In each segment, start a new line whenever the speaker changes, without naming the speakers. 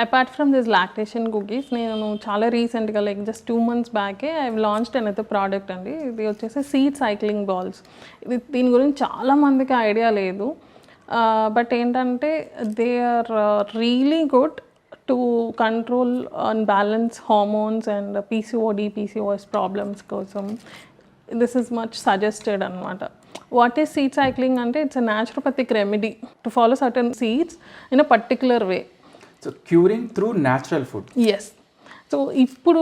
Apart from this lactation cookies నేను చాలా రీసెంట్గా లైక్ జస్ట్ 2 months బ్యాకే ఐ లాంచ్డ్ అనదర్ ప్రోడక్ట్ అండి. ఇది వచ్చేసి సీడ్ సైక్లింగ్ బాల్స్. దీని గురించి చాలామందికి ఐడియా లేదు. బట్ ఏంటంటే they are really good to control and balance hormones and PCOD PCOS problems కోసం దిస్ ఈజ్ మచ్ సజెస్టెడ్ అనమాట. వాట్ ఈస్ సీడ్ సైక్లింగ్ అంటే it's a naturopathic remedy to follow certain seeds in a particular way.
So curing through natural food.
Yes. So ఇప్పుడు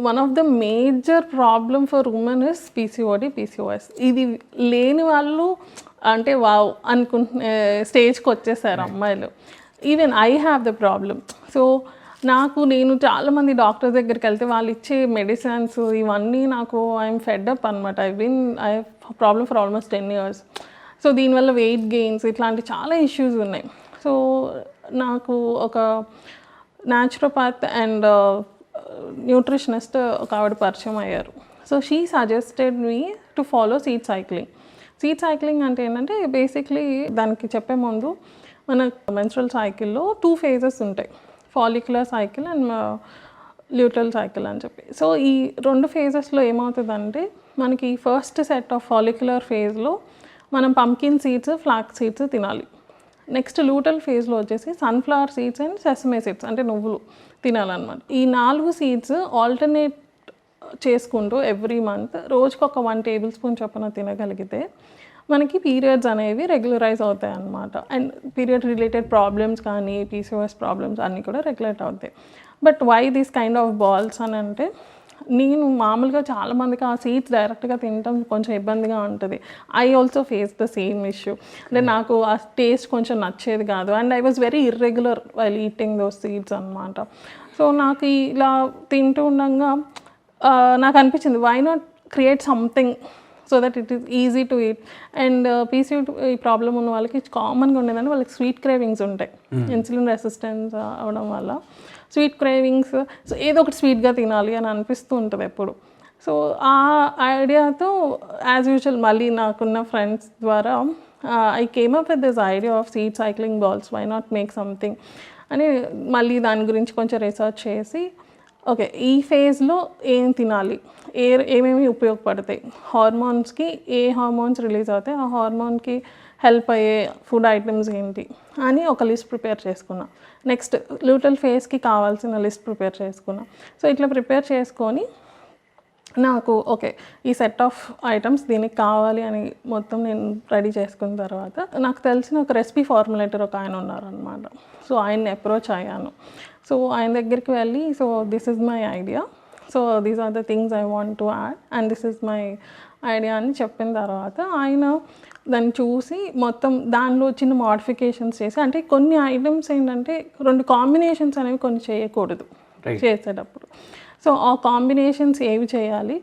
one of the major problem for women is PCOD PCOS. ఇది లేని వాళ్ళు అంటే wow అనుకుంటున్న స్టేజ్కి వచ్చేసారు అమ్మాయిలు. Even I have the problem. So నేను చాలామంది డాక్టర్ దగ్గరికి వెళ్తే వాళ్ళు ఇచ్చే మెడిసిన్స్ ఇవన్నీ నాకు ఐఎమ్ ఫెడ్ అప్ అనమాట. I have problem for almost 10 years. So దీనివల్ల వెయిట్ గెయిన్స్ ఇట్లాంటి చాలా ఇష్యూస్ ఉన్నాయి. సో నాకు ఒక న్యాచురోపాత్ అండ్ న్యూట్రిషనిస్ట్ ఒక ఆవిడ పరిచయం అయ్యారు. So she suggested me to follow seed cycling. Seed cycling అంటే ఏంటంటే బేసిక్లీ దానికి చెప్పే ముందు మన మెన్స్ట్రల్ సైకిల్లో 2 phases ఉంటాయి, ఫాలిక్యులర్ సైకిల్ అండ్ ల్యూటరల్ సైకిల్ అని చెప్పి. సో ఈ 2 phases ఏమవుతుందంటే మనకి ఫస్ట్ సెట్ ఆఫ్ ఫాలిక్యులర్ ఫేజ్లో మనం పంకిన్ సీడ్స్ ఫ్లాక్స్ సీడ్స్ తినాలి. నెక్స్ట్ లూటరల్ ఫేజ్లో వచ్చేసి sunflower seeds and sesame seeds అంటే నువ్వులు తినాలన్నమాట. ఈ 4 సీడ్స్ ఆల్టర్నేట్ చేసుకుంటూ ఎవ్రీ మంత్ రోజుకి ఒక 1 tablespoon చొప్పున తినగలిగితే మనకి పీరియడ్స్ అనేవి రెగ్యులరైజ్ అవుతాయి అన్నమాట. అండ్ పీరియడ్ రిలేటెడ్ ప్రాబ్లమ్స్ కానీ పీసీఓఎస్ ప్రాబ్లమ్స్ అన్నీ కూడా రెగ్యులేట్ అవుతాయి. But why these kind of balls అని అంటే నేను మామూలుగా చాలామందికి ఆ సీడ్స్ డైరెక్ట్గా తినడం కొంచెం ఇబ్బందిగా ఉంటుంది. I also face the same issue. అంటే నాకు ఆ టేస్ట్ కొంచెం నచ్చేది కాదు and I was very irregular while eating those seeds అనమాట. సో నాకు ఇలా తింటూ ఉండగా నాకు అనిపించింది why not create something so that it is easy to eat. And ఈ ప్రాబ్లం ఉన్న వాళ్ళకి కామన్గా ఉండేదంటే వాళ్ళకి స్వీట్ క్రేవింగ్స్ ఉంటాయి, ఇన్సులిన్ రెసిస్టెన్స్ అవడం వల్ల స్వీట్ క్రేవింగ్స్. సో ఏదో ఒకటి స్వీట్గా తినాలి అని అనిపిస్తూ ఉంటుంది ఎప్పుడు. సో ఆ ఐడియాతో యాజ్ యూజువల్ మళ్ళీ నాకున్న ఫ్రెండ్స్ ద్వారా I came up with this idea of seed cycling balls, why not make something అని మళ్ళీ దాని గురించి కొంచెం రీసెర్చ్ చేసి ఓకే ఈ ఫేజ్లో ఏం తినాలి, ఏమేమి ఉపయోగపడతాయి, హార్మోన్స్కి ఏ హార్మోన్స్ రిలీజ్ అవుతాయి, ఆ హార్మోన్కి హెల్ప్ అయ్యే ఫుడ్ ఐటమ్స్ ఏంటి అని ఒక లిస్ట్ ప్రిపేర్ చేసుకున్నా. నెక్స్ట్ ల్యూటరల్ ఫేజ్కి కావాల్సిన లిస్ట్ ప్రిపేర్ చేసుకున్నా. సో ఇట్లా ప్రిపేర్ చేసుకొని నాకు ఓకే ఈ సెట్ ఆఫ్ ఐటమ్స్ దీనికి కావాలి అని మొత్తం నేను రెడీ చేసుకున్న తర్వాత నాకు తెలిసిన ఒక రెసిపీ ఫార్ములేటర్ ఒక ఆయన ఉన్నారనమాట. సో ఆయన్ని అప్రోచ్ అయ్యాను. సో ఆయన దగ్గరికి వెళ్ళి so this is my idea, so these are the things I want to add and this is my idea అని చెప్పిన తర్వాత ఆయన దాన్ని చూసి మొత్తం దానిలో చిన్న మోడిఫికేషన్స్ చేసి, అంటే కొన్ని ఐటమ్స్ ఏంటంటే 2 కాంబినేషన్స్ అనేవి కొన్ని చేయకూడదు చేసేటప్పుడు. సో ఆ కాంబినేషన్స్ ఏవి చేయాలి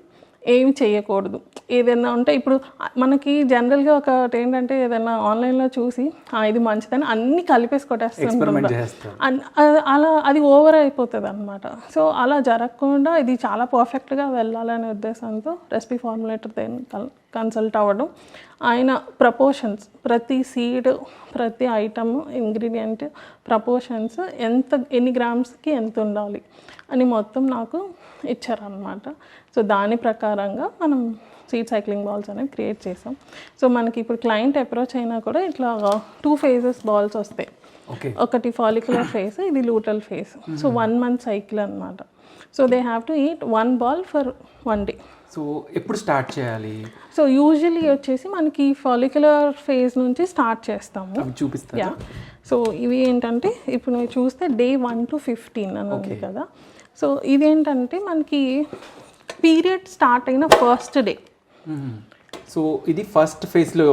ఏమి చేయకూడదు ఏదైనా ఉంటే ఇప్పుడు మనకి జనరల్గా ఒకటి ఏంటంటే ఏదైనా ఆన్లైన్లో చూసి ఇది మంచిదని అన్నీ కలిపేసి కొట్టేస్తుంటాం, అలా అది ఓవర్ అయిపోతుంది అనమాట. సో అలా జరగకుండా ఇది చాలా పర్ఫెక్ట్గా వెళ్ళాలనే ఉద్దేశంతో రెసిపీ ఫార్ములేటర్ కన్సల్ట్ అవ్వడం, ఆయన ప్రపోర్షన్స్ ప్రతి సీడ్ ప్రతి ఐటమ్ ఇంగ్రీడియంట్ ప్రపోర్షన్స్ ఎన్ని గ్రామ్స్కి ఎంత ఉండాలి అని మొత్తం నాకు ఇచ్చారనమాట. సో దాని ప్రకారంగా మనం సీడ్ సైక్లింగ్ బాల్స్ అనేవి క్రియేట్ చేసాం. సో మనకి ఇప్పుడు క్లయింట్ అప్రోచ్ అయినా కూడా ఇట్లా 2 phases బాల్స్ వస్తాయి. ఒకటి ఫాలిక్యులర్ ఫేజ్, ఇది లూటరల్ ఫేజ్. సో 1 month సైకిల్ అనమాట. So they have to eat 1 ball for 1 day.
So ఎప్పుడు స్టార్ట్ చేయాలి?
సో యూజువల్లీ వచ్చేసి మనకి ఫాలిక్యులర్ ఫేజ్ నుంచి స్టార్ట్ చేస్తాము.
చూపిస్తారా?
సో ఇవి ఏంటంటే ఇప్పుడు నువ్వు చూస్తే day 1 to 15 అని ఉంది కదా. సో ఇదేంటంటే మనకి పీరియడ్ స్టార్ట్ అయిన ఫస్ట్ డే.
సో ఇది ఫస్ట్ ఫేజ్లో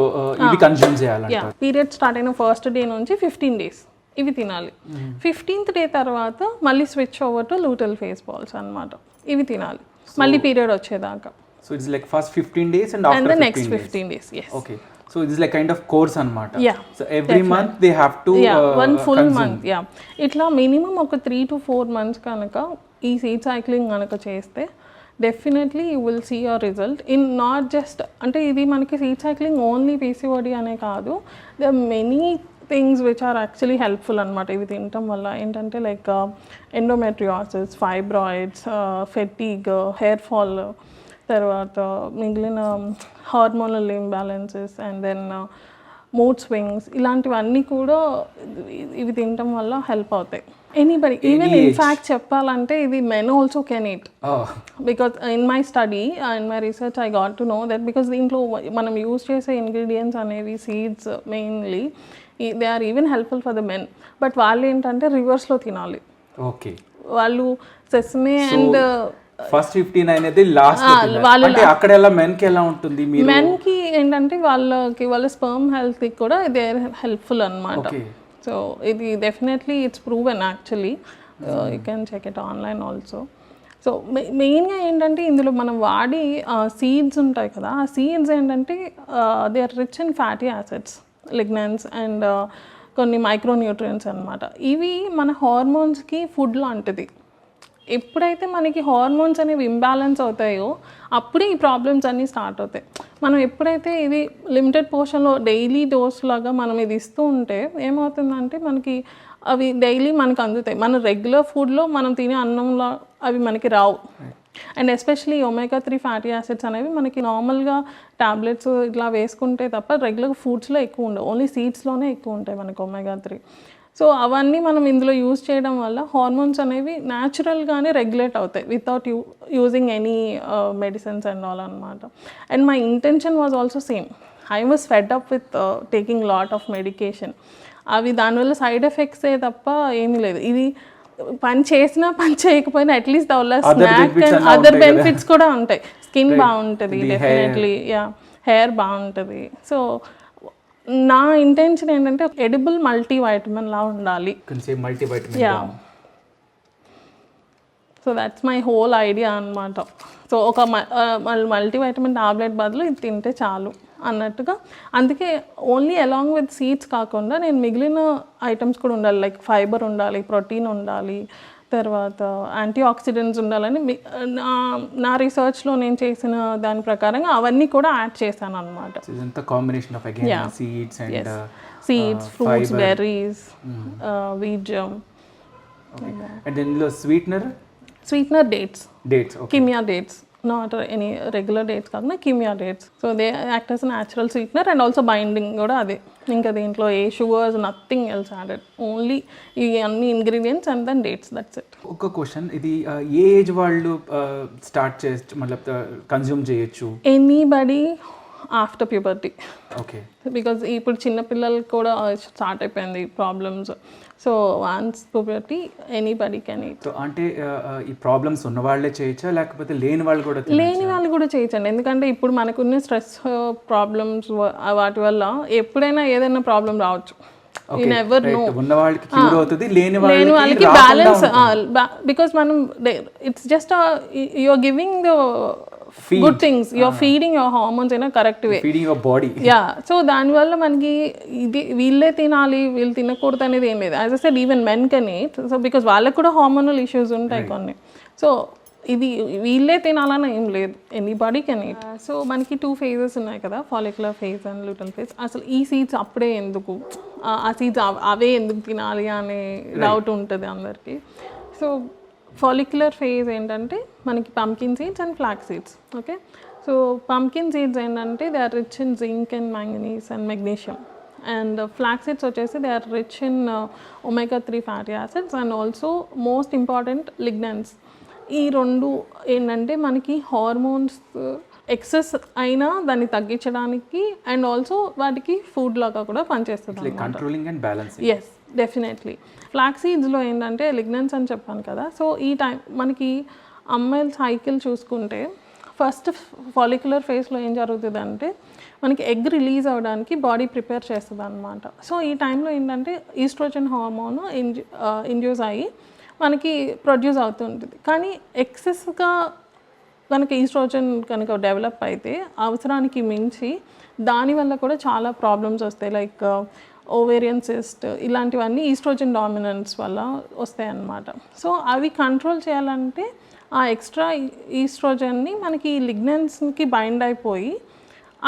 ఇవి కన్జ్యూమ్ చేయాలి.
పీరియడ్ స్టార్ట్ అయిన ఫస్ట్ డే నుంచి 15 days ఇవి తినాలి. 15th day తర్వాత మళ్ళీ switch over to luteal phase balls అనమాట. ఇవి తినాలి మళ్ళీ పీరియడ్ వచ్చేదాకా.
So it's like first 15 days and after
next 15 days. Yes.
Okay. So it is like kind of course anamata. Yeah. So every month they have to
one full
consume.
month. Yeah. Itla minimum oka 3 to 4 months kanaka ee seed cycling ganaka cheste definitely you will see a result in not just ante idi manaki seed cycling only PCOD ane kaadu, there are many things which are actually helpful అనమాట ఇవి తినటం వల్ల. ఏంటంటే like endometriosis, fibroids, fatigue, hair fall, తర్వాత మిగిలిన hormonal imbalances and then mood swings, ఇలాంటివన్నీ కూడా ఇవి తినటం వల్ల హెల్ప్ అవుతాయి. ఎనీబడి, ఈవెన్ ఇన్ఫ్యాక్ట్ చెప్పాలంటే ఇది men also can eat. Because in my study, in my research I got to know that because దీంట్లో మనం యూజ్ చేసే ఇంగ్రీడియంట్స్ అనేవి seeds mainly, they are even helpful for the men. But వాళ్ళు ఏంటంటే రివర్స్లో తినాలి.
ఓకే,
వాళ్ళు సెసమే అండ్
ఫస్ట్ 15 అనేది లాస్ట్. అంటే అక్కడ ఎలా మెన్ కి ఎలా ఉంటుంది?
మెన్ కి ఏంటంటే వాళ్ళ స్పర్మ్ హెల్త్ కి కూడా దే ఆర్ హెల్ప్ఫుల్ అన్నమాట. సో ఇది definitely it's proven actually, you can check it online also. So మెయిన్గా ఏంటంటే ఇందులో మనం వాడి సీడ్స్ ఉంటాయి కదా, ఆ సీడ్స్ ఏంటంటే they are rich in fatty acids, lignans and కొన్ని మైక్రోన్యూట్రియంట్స్ అనమాట. ఇవి మన హార్మోన్స్కి ఫుడ్ లాంటిది. ఎప్పుడైతే మనకి హార్మోన్స్ అనేవి ఇంబ్యాలెన్స్ అవుతాయో అప్పుడే ఈ ప్రాబ్లమ్స్ అన్నీ స్టార్ట్ అవుతాయి. మనం ఎప్పుడైతే ఇది లిమిటెడ్ పోర్షన్లో డైలీ డోస్ లాగా మనం ఇది ఇస్తూ ఉంటే ఏమవుతుందంటే మనకి అవి డైలీ మనకు అందుతాయి. మన రెగ్యులర్ ఫుడ్లో మనం తినే అన్నంలో అవి మనకి రావు. And especially omega three fatty acids అనేవి మనకి నార్మల్గా టాబ్లెట్స్ ఇట్లా వేసుకుంటే తప్ప రెగ్యులర్ ఫుడ్స్లో ఎక్కువ ఉండవు, ఓన్లీ సీడ్స్లోనే ఎక్కువ ఉంటాయి మనకి ఒమేగా-3. సో అవన్నీ మనం ఇందులో యూజ్ చేయడం వల్ల హార్మోన్స్ అనేవి న్యాచురల్గానే రెగ్యులేట్ అవుతాయి without using any medicines and all అనమాట. And my intention was also same. I was fed up with taking lot of medication. అవి దానివల్ల సైడ్ ఎఫెక్ట్సే తప్ప ఏమీ లేదు. ఇది పని చేసినా పని చేయకపోయినా అట్లీస్ట్ దానివల్ల స్నాక్ అండ్ అదర్ బెనిఫిట్స్ కూడా ఉంటాయి. స్కిన్ బాగుంటుంది డెఫినెట్లీ, హెయిర్ బాగుంటుంది. సో నా ఇంటెన్షన్ ఏంటంటే ఎడిబుల్ మల్టీవైటమిన్ లా ఉండాలి. So that's my whole idea అనమాట. సో ఒక మల్టీవైటమిన్ టాబ్లెట్ బదులు ఇది తింటే చాలు అన్నట్టుగా. అందుకే ఓన్లీ అలాంగ్ విత్ సీడ్స్ కాకుండా నేను మిగిలిన ఐటమ్స్ కూడా ఉండాలి, లైక్ ఫైబర్ ఉండాలి, ప్రోటీన్ ఉండాలి, తర్వాత యాంటీ ఆక్సిడెంట్స్ ఉండాలని నా రీసెర్చ్లో నేను చేసిన దాని ప్రకారంగా అవన్నీ కూడా యాడ్ చేశాను అనమాట. Seeds, fruits, berries, wheat germ. Sweetener dates, Kimia dates, not any regular dates కాకుండా Kimia dates. So they act as natural sweetener and also binding కూడా అదే. ఇంకా దీంట్లో ఏ sugars, nothing else added, only ఈ అన్ని ingredients and then dates, that's it.
ఒక question, ఇది ఏ ఏజ్ వాళ్ళు స్టార్ట్ చేయొచ్చు, మతలబ్ కన్జ్యూమ్ చేయొచ్చు?
Anybody after puberty.
Okay,
because ఇప్పుడు చిన్నపిల్లలకి కూడా స్టార్ట్ అయిపోయింది problems. So once puberty anybody can eat.
అంటే ఈ ప్రాబ్లమ్స్ ఉన్న వాళ్ళే చేయొచ్చా లేకపోతే లేని వాళ్ళు కూడా?
లేని వాళ్ళు కూడా చేయొచ్చండి. ఎందుకంటే ఇప్పుడు మనకున్న స్ట్రెస్ ప్రాబ్లమ్స్ వాటి వల్ల ఎప్పుడైనా ఏదైనా ప్రాబ్లం రావచ్చు. You never know.
ఉన్న వాళ్ళకి క్యూర్ అవుతుంది, లేని
వాళ్ళకి బ్యాలెన్స్. బికాజ్ మనం it's just you are giving the good things, you're feeding your hormones in a correct way,
feeding your body.
Yeah, so దానివల్ల మనకి ఇది వీళ్ళే తినాలి వీళ్ళు తినకూడదు అనేది ఏం లేదు. As I said even men can eat. So because వాళ్ళకి కూడా హార్మోనల్ ఇష్యూస్ ఉంటాయి కొన్ని. సో ఇది వీళ్ళే తినాలని ఏం లేదు, ఎనీబడీ కెన్ ఈట్. సో మనకి 2 phases ఉన్నాయి కదా, ఫాలిక్యులర్ ఫేజ్ అండ్ లూటల్ ఫేజ్. అసలు ఈ సీడ్స్ అప్పుడే ఎందుకు, ఆ సీడ్స్ అవే ఎందుకు తినాలి అనే డౌట్ ఉంటుంది అందరికీ. సో ఫాలిక్యులర్ ఫేజ్ ఏంటంటే మనకి pumpkin seeds and flax seeds. Okay, so pumpkin seeds ఏంటంటే they are rich in zinc and manganese and magnesium. And flax seeds వచ్చేసి they are rich in omega three fatty acids and also most important lignans. ఈ రెండు ఏంటంటే మనకి hormones excess అయినా దాన్ని తగ్గించడానికి and also వాటికి ఫుడ్ లాగా కూడా పనిచేస్తుంది. Yes, definitely. ఫ్లాక్స్ సీడ్స్లో ఏంటంటే లిగ్నన్స్ అని చెప్పాను కదా. సో ఈ టైం మనకి అమ్మాయిల సైకిల్ చూసుకుంటే ఫస్ట్ ఫాలిక్యులర్ ఫేజ్లో ఏం జరుగుతుంది అంటే మనకి ఎగ్ రిలీజ్ అవ్వడానికి బాడీ ప్రిపేర్ చేస్తుంది అనమాట. సో ఈ టైంలో ఏంటంటే ఈస్ట్రోజన్ హార్మోన్ ఇండ్యూస్ అయ్యి మనకి ప్రొడ్యూస్ అవుతుంటుంది. కానీ ఎక్సెస్గా కనుక ఈస్ట్రోజన్ కనుక డెవలప్ అయితే అవసరానికి మించి దానివల్ల కూడా చాలా ప్రాబ్లమ్స్ వస్తాయి, లైక్ ఓవేరియన్ సిస్ట్, ఇలాంటివన్నీ ఈస్ట్రోజన్ డామినెన్స్ వల్ల వస్తాయి అన్నమాట. సో అవి కంట్రోల్ చేయాలంటే ఆ ఎక్స్ట్రా ఈస్ట్రోజన్ని మనకి లిగ్నెన్స్కి బైండ్ అయిపోయి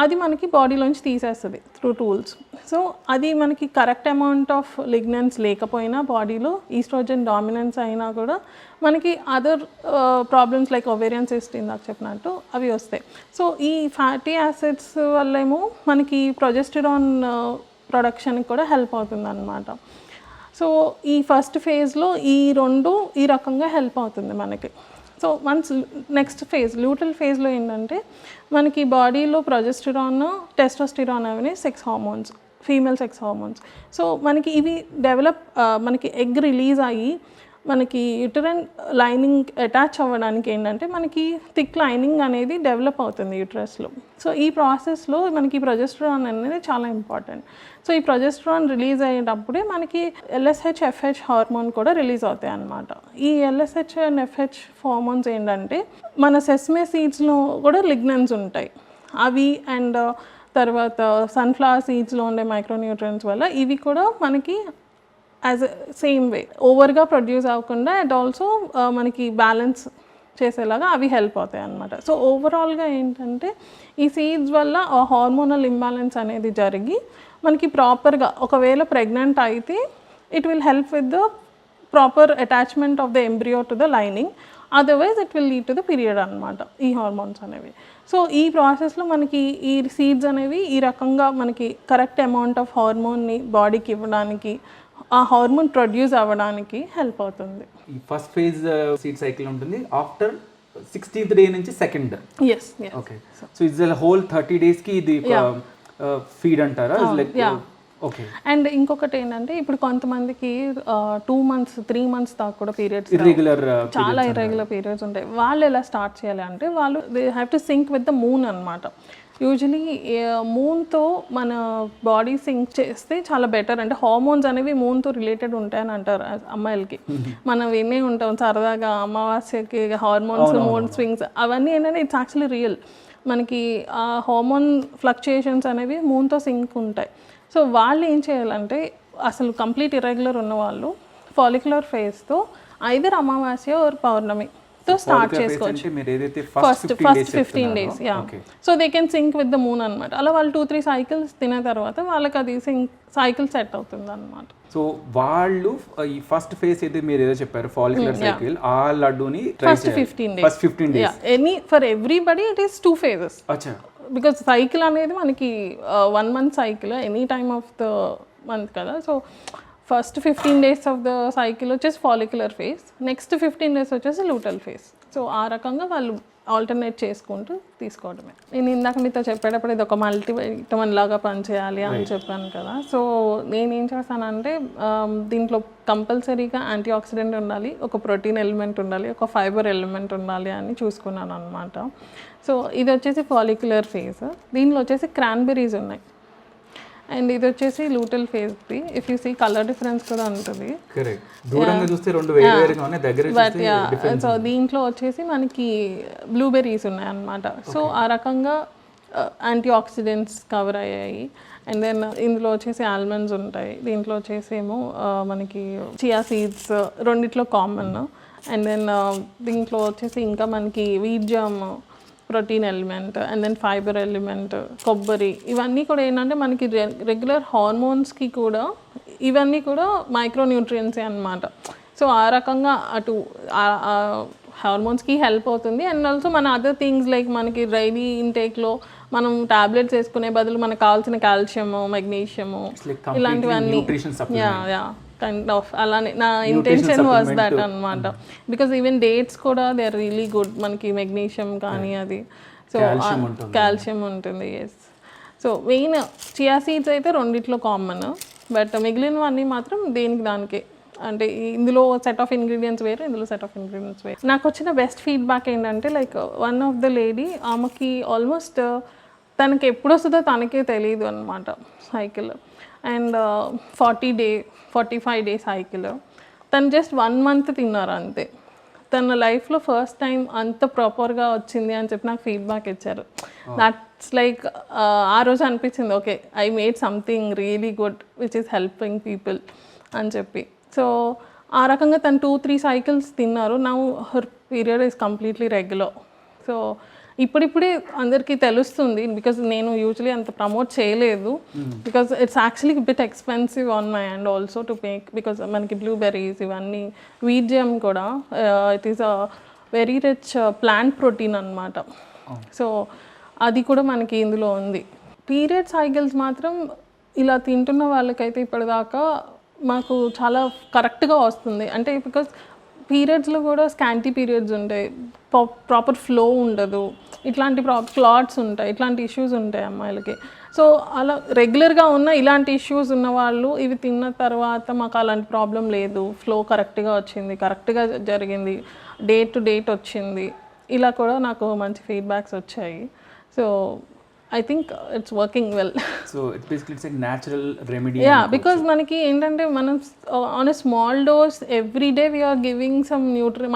అది మనకి బాడీలోంచి తీసేస్తుంది త్రూ టూల్స్. సో అది మనకి కరెక్ట్ అమౌంట్ ఆఫ్ లిగ్నెన్స్ లేకపోయినా బాడీలో ఈస్ట్రోజన్ డామినెన్స్ అయినా కూడా మనకి other problems like ovarian cyst ఇందాక చెప్పినట్టు అవి వస్తాయి. సో ఈ ఫ్యాటీ యాసిడ్స్ వల్లేమో మనకి ప్రొజెస్టెరాన్ ప్రొడక్షన్కి కూడా హెల్ప్ అవుతుంది అన్నమాట. సో ఈ ఫస్ట్ ఫేజ్లో ఈ రెండు ఈ రకంగా హెల్ప్ అవుతుంది మనకి. సో వన్స్ నెక్స్ట్ ఫేజ్ లూటల్ ఫేజ్లో ఏంటంటే మనకి బాడీలో ప్రొజెస్టెరాన్, టెస్టోస్టెరాన్ అనేవి sex hormones, female sex hormones. So మనకి ఇవి డెవలప్ మనకి ఎగ్ రిలీజ్ అయ్యి మనకి యూటరన్ లైనింగ్ అటాచ్ అవ్వడానికి ఏంటంటే మనకి థిక్ లైనింగ్ అనేది డెవలప్ అవుతుంది యూటరస్లో. సో ఈ ప్రాసెస్లో మనకి ప్రొజెస్టెరాన్ అనేది చాలా ఇంపార్టెంట్. సో ఈ ప్రొజెస్టెరాన్ రిలీజ్ అయ్యేటప్పుడే మనకి LSH, FH హార్మోన్ కూడా రిలీజ్ అవుతాయి అన్నమాట. ఈ LSH అండ్ FH హార్మోన్స్ ఏంటంటే మన సెస్మే సీడ్స్లో కూడా లిగ్నెన్స్ ఉంటాయి అవి, అండ్ తర్వాత సన్ఫ్లవర్ సీడ్స్లో ఉండే మైక్రోన్యూట్రియన్స్ వల్ల ఇవి కూడా మనకి యాజ్ సేమ్ వే ఓవర్గా ప్రొడ్యూస్ అవ్వకుండా అండ్ ఆల్సో మనకి బ్యాలెన్స్ చేసేలాగా అవి హెల్ప్ అవుతాయి అన్నమాట. సో ఓవరాల్గా ఏంటంటే ఈ సీడ్స్ వల్ల ఆ హార్మోనల్ ఇంబ్యాలెన్స్ అనేది జరిగి మనకి ప్రాపర్గా ఒకవేళ ప్రెగ్నెంట్ అయితే it will help with the proper attachment of the embryo to the lining, otherwise it will lead to the period అనమాట ఈ హార్మోన్స్ అనేవి. సో ఈ ప్రాసెస్లో మనకి ఈ సీడ్స్ అనేవి ఈ రకంగా మనకి కరెక్ట్ అమౌంట్ ఆఫ్ హార్మోన్ని బాడీకి ఇవ్వడానికి, ఆ హార్మోన్ ప్రొడ్యూస్ అవ్వడానికి హెల్ప్ అవుతుంది.
ఈ ఫస్ట్ ఫేజ్ సీడ్ సైకిల్ ఉంటుంది ఆఫ్టర్ 16th డే నుంచి second.
Yes.
Okay. So it's the whole 30 days కి ఇది ఫీడ్ అంటారా? ఓకే.
అండ్ ఇంకొకటి ఏంటంటే ఇప్పుడు కొంతమందికి 2 months 3 months దాకా కూడా పీరియడ్స్ చాలా ఇర్రెగ్యులర్ పీరియడ్స్ ఉంటాయి. వాళ్ళు ఎలా స్టార్ట్ చేయాలి అంటే వాళ్ళు they have to sync with the moon అనమాట. యూజువలీ మూన్తో మన బాడీ సింక్ చేస్తే చాలా బెటర్. అంటే హార్మోన్స్ అనేవి మూన్తో రిలేటెడ్ ఉంటాయని అంటారు అమ్మాయిలకి. మనం వినే ఉంటాం సరదాగా అమావాస్యకి హార్మోన్స్, మూన్ స్వింగ్స్, అవన్నీ ఏంటంటే ఇట్స్ యాక్చువల్లీ రియల్. మనకి ఆ హార్మోన్ ఫ్లక్చుయేషన్స్ అనేవి మూన్తో సింక్ ఉంటాయి. సో వాళ్ళు ఏం చేయాలంటే అసలు కంప్లీట్ ఇర్రెగ్యులర్ ఉన్న వాళ్ళు ఫాలిక్యులర్ ఫేజ్తో ఐదర్ అమావాస్య ఆర్ పౌర్ణమితో స్టార్ట్ చేసుకోవచ్చు. First 15 days. So they can sync with the moon అనమాట. అలా వాళ్ళు 2-3 cycles తినే తర్వాత వాళ్ళకి అది సైకిల్ సెట్ అవుతుంది అనమాట.
సో వాళ్ళు ఈ ఫస్ట్ ఫేజ్ అయితే మీరు ఏదో చెప్పారు ఫాలిక్యులర్ సైకిల్, ఆ లడ్డూని
first 15 days. Any for everybody it is 2 phases.
అచ్చా.
బికాజ్ సైకిల్ అనేది మనకి 1 month cycle, any time of the month కదా. So first 15 days of the cycle వచ్చేసి ఫాలిక్యులర్ ఫేజ్, నెక్స్ట్ 15 days వచ్చేసి లూటల్ ఫేజ్. సో ఆ రకంగా వాళ్ళు ఆల్టర్నేట్ చేసుకుంటూ తీసుకోవడమే. నేను ఇందాక మీతో చెప్పేటప్పుడు ఇది ఒక మల్టీవిటమిన్ లాగా పనిచేయాలి అని చెప్పాను కదా. సో నేనేం చేస్తానంటే దీంట్లో కంపల్సరీగా యాంటీ ఆక్సిడెంట్ ఉండాలి, ఒక ప్రోటీన్ ఎలిమెంట్ ఉండాలి, ఒక ఫైబర్ ఎలిమెంట్ ఉండాలి అని చూసుకున్నాను అనమాట. సో ఇది వచ్చేసి ఫాలిక్యులర్ ఫేజ్. దీనిలో వచ్చేసి క్రాన్బెర్రీస్ ఉన్నాయి, అండ్ ఇది వచ్చేసి లూటల్ ఫేజ్ది. If you see colour difference కూడా ఉంటుంది. సో దీంట్లో వచ్చేసి మనకి బ్లూబెర్రీస్ ఉన్నాయి అన్నమాట. సో ఆ రకంగా యాంటీ ఆక్సిడెంట్స్ కవర్ అయ్యాయి. అండ్ దెన్ ఇందులో వచ్చేసి ఆల్మండ్స్ ఉంటాయి, దీంట్లో వచ్చేసి ఏమో మనకి చియా సీడ్స్ రెండిట్లో కామన్. అండ్ దెన్ దీంట్లో వచ్చేసి ఇంకా మనకి wheat germ protein element, and then fibre element, కొబ్బరి, ఇవన్నీ కూడా ఏంటంటే మనకి రెగ్యులర్ హార్మోన్స్కి కూడా ఇవన్నీ కూడా మైక్రోన్యూట్రియన్సే అన్నమాట. సో ఆ రకంగా అటు హార్మోన్స్కి హెల్ప్ అవుతుంది. అండ్ ఆల్సో మన అదర్ థింగ్స్ లైక్ మనకి డైలీ ఇంటేక్లో మనం టాబ్లెట్స్ వేసుకునే బదులు మనకు కావాల్సిన కాల్షియము, మెగ్నీషియము, ఇలాంటివన్నీ కైండ్ ఆఫ్ అలానే నా ఇంటెన్షన్ వాజ్ దట్ అనమాట. బికాజ్ ఈవెన్ డేట్స్ కూడా దే ఆర్ రియలీ గుడ్, మనకి మెగ్నీషియం కానీ అది. సో కాల్షియం ఉంటుంది. Yes. So main chia seeds అయితే రెండిట్లో కామన్, బట్ మిగిలినవన్నీ మాత్రం దేనికి దానికే. అంటే ఇందులో సెట్ ఆఫ్ ఇంగ్రీడియంట్స్ వేరు, ఇందులో సెట్ ఆఫ్ ఇంగ్రీడియంట్స్ వేరు. నాకు వచ్చిన బెస్ట్ ఫీడ్బ్యాక్ ఏంటంటే like one of the lady, ఆమెకి ఆల్మోస్ట్ తనకి ఎప్పుడు వస్తుందో తనకే తెలియదు అనమాట సైకిల్. అండ్ 45 day సైకిల్ తను జస్ట్ 1 month తిన్నారు అంతే. తన లైఫ్లో ఫస్ట్ టైం అంత ప్రాపర్గా వచ్చింది అని చెప్పి నాకు ఫీడ్బ్యాక్ ఇచ్చారు. దట్స్ లైక్ ఆ రోజు అనిపించింది okay I made something really good which is helping people అని చెప్పి. సో ఆ రకంగా తను 2-3 cycles తిన్నారు. Now her period is completely regular. So ఇప్పుడిప్పుడే అందరికీ తెలుస్తుంది, బికాజ్ నేను యూజువలీ అంత ప్రమోట్ చేయలేదు, because it's actually bit expensive on my and also to make, because మనకి బ్లూబెర్రీస్ ఇవన్నీ, వీట్ జెమ్ కూడా it is a very rich plant protein అనమాట. సో అది కూడా మనకి ఇందులో ఉంది. పీరియడ్ సైకిల్స్ మాత్రం ఇలా తింటున్న వాళ్ళకైతే ఇప్పటిదాకా మాకు చాలా కరెక్ట్గా వస్తుంది. అంటే బికాజ్ పీరియడ్స్లో కూడా స్కాంటీ పీరియడ్స్ ఉంటాయి, ప్రాపర్ ఫ్లో ఉండదు, ఇట్లాంటి క్లాట్స్ ఉంటాయి, ఇట్లాంటి ఇష్యూస్ ఉంటాయి అమ్మాయిలకి. సో అలా రెగ్యులర్గా ఉన్న ఇలాంటి ఇష్యూస్ ఉన్న వాళ్ళు ఇవి తిన్న తర్వాత మాకు అలాంటి ప్రాబ్లం లేదు, ఫ్లో కరెక్ట్గా వచ్చింది, కరెక్ట్గా జరిగింది, డేట్ టు డేట్ వచ్చింది, ఇలా కూడా నాకు మంచి ఫీడ్బ్యాక్స్ వచ్చాయి. So I think it's working well.
So it's basically it's a natural remedy.
Yeah, because manaki endante manam on a small dose every day we are giving some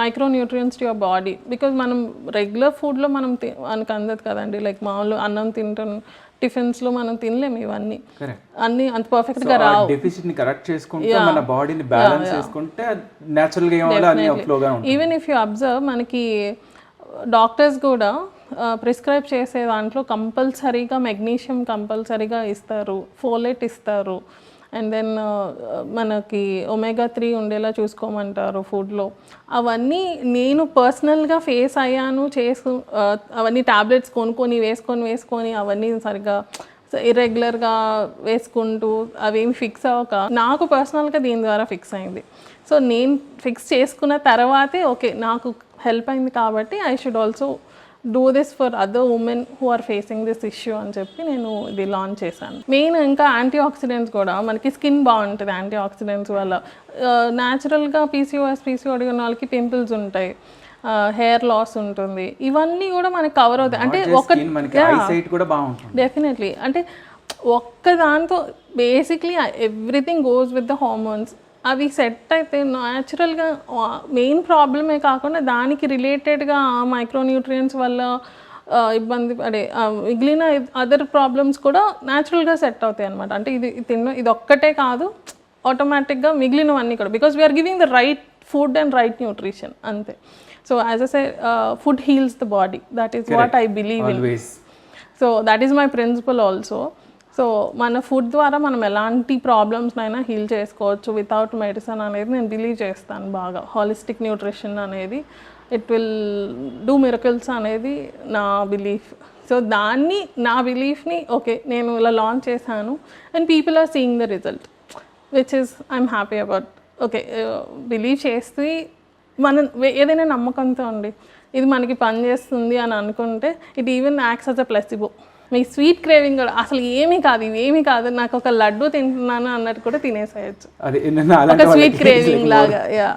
micronutrients to your body, because manam regular food lo manam anku andadu kadandi, like maamulu annam tintam tiffins లో మనం తినలేము ఇవన్నీ, అన్ని అంత perfect గా రావు.
Deficit ని correct చేసుకుంటే మన బాడీని బ్యాలెన్స్ చేసుకుంటే నేచురల్ గా ఏమో అన్ని ఫ్లో గా ఉంటుంది.
ఈవెన్ ఇఫ్ యు అబ్జర్వ్ మనకి డాక్టర్స్ కూడా ప్రిస్క్రైబ్ చేసే దాంట్లో కంపల్సరీగా మెగ్నీషియం కంపల్సరీగా ఇస్తారు, ఫోలేట్ ఇస్తారు, అండ్ దెన్ మనకి ఒమేగా 3 ఉండేలా చూసుకోమంటారు ఫుడ్లో. అవన్నీ నేను పర్సనల్గా ఫేస్ అయ్యాను, అవన్నీ ట్యాబ్లెట్స్ కొనుక్కొని వేసుకొని అవన్నీ సరిగ్గా ఇర్రెగ్యులర్గా వేసుకుంటూ అవేమి ఫిక్స్ అవ్వక నాకు పర్సనల్గా దీని ద్వారా ఫిక్స్ అయింది. సో నేను ఫిక్స్ చేసుకున్న తర్వాతే ఓకే నాకు హెల్ప్ అయింది కాబట్టి I should also do this for other women who are facing this issue అని చెప్పి నేను ఇది లాంచ్ చేశాను. మెయిన్ ఇంకా యాంటీ ఆక్సిడెంట్స్ కూడా మనకి స్కిన్ బాగుంటుంది యాంటీ ఆక్సిడెంట్స్ వల్ల. న్యాచురల్గా పీసీఓడి ఉన్న వాళ్ళకి పింపుల్స్ ఉంటాయి, హెయిర్ లాస్ ఉంటుంది, ఇవన్నీ కూడా మనకి కవర్ అవుతాయి. అంటే డెఫినెట్లీ అంటే ఒక్క దాంతో basically everything goes with the hormones. అవి సెట్ అయితే న్యాచురల్గా మెయిన్ ప్రాబ్లమే కాకుండా దానికి రిలేటెడ్గా మైక్రోన్యూట్రియంట్స్ వల్ల ఇబ్బంది పడే మిగిలిన అదర్ ప్రాబ్లమ్స్ కూడా న్యాచురల్గా సెట్ అవుతాయి అనమాట. అంటే ఇది ఒక్కటే కాదు, ఆటోమేటిక్గా మిగిలినవన్నీ కూడా, because we are giving the right food and right nutrition అంతే. So as a say food heals the body, that is what I believe in. So that is my principle also. So మన ఫుడ్ ద్వారా మనం ఎలాంటి ప్రాబ్లమ్స్నైనా heal చేసుకోవచ్చు without medicine అనేది నేను believe చేస్తాను బాగా. హాలిస్టిక్ న్యూట్రిషన్ అనేది ఇట్ విల్ డూ మిరకల్స్ అనేది నా బిలీఫ్. సో నా బిలీఫ్ని ఓకే నేను ఇలా లాంచ్ చేశాను and people are seeing the result, which is I'm happy about. Okay believe చేస్తే మనం ఏదైనా నమ్మకంతో అండి ఇది మనకి పనిచేస్తుంది అని అనుకుంటే it even acts as a placebo. Me sweet craving కూడా అసలు ఏమీ కాదు నాకు ఒక లడ్డు తింటున్నాను అన్నట్టు కూడా తినేసేయచ్చు, ఒక స్వీట్ క్రేవింగ్ లాగా. యా.